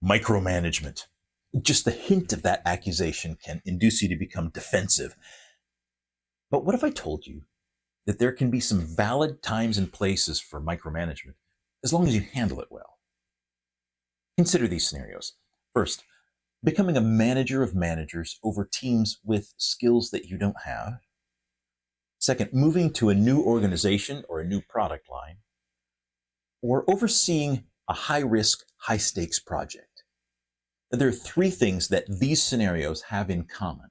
Micromanagement. Just the hint of that accusation can induce you to become defensive. But what if I told you that there can be some valid times and places for micromanagement, as long as you handle it well? Consider these scenarios. First, becoming a manager of managers over teams with skills that you don't have. Second, moving to a new organization or a new product line. Or overseeing a high-risk, high-stakes project. There are three things that these scenarios have in common.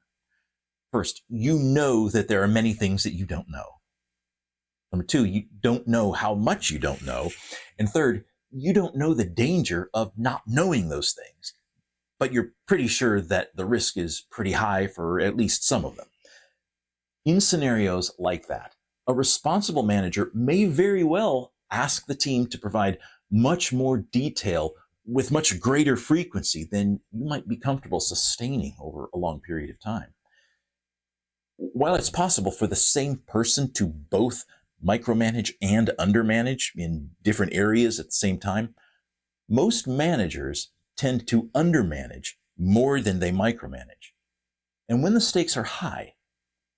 First, you know that there are many things that you don't know. Number two, you don't know how much you don't know. And third, you don't know the danger of not knowing those things, but you're pretty sure that the risk is pretty high for at least some of them. In scenarios like that, a responsible manager may very well ask the team to provide much more detail with much greater frequency than you might be comfortable sustaining over a long period of time. While it's possible for the same person to both micromanage and undermanage in different areas at the same time, most managers tend to undermanage more than they micromanage. And when the stakes are high,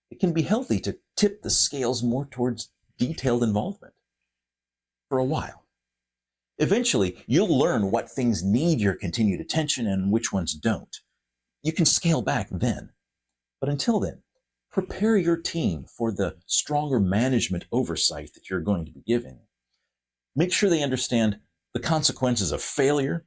it can be healthy to tip the scales more towards detailed involvement for a while. Eventually, you'll learn what things need your continued attention and which ones don't. You can scale back then. But until then, prepare your team for the stronger management oversight that you're going to be giving. Make sure they understand the consequences of failure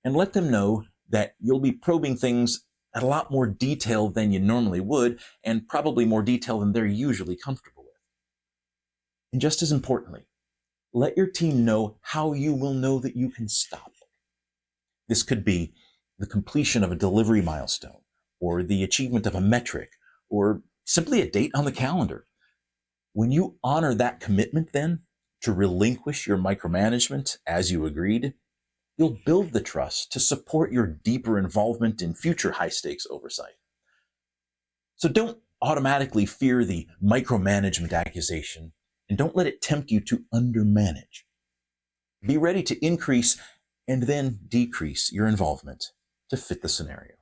and let them know that you'll be probing things at a lot more detail than you normally would, and probably more detail than they're usually comfortable with. And just as importantly, let your team know how you will know that you can stop. This could be the completion of a delivery milestone, or the achievement of a metric, or simply a date on the calendar. When you honor that commitment then to relinquish your micromanagement as you agreed, you'll build the trust to support your deeper involvement in future high-stakes oversight. So don't automatically fear the micromanagement accusation, and don't let it tempt you to undermanage. Be ready to increase and then decrease your involvement to fit the scenario.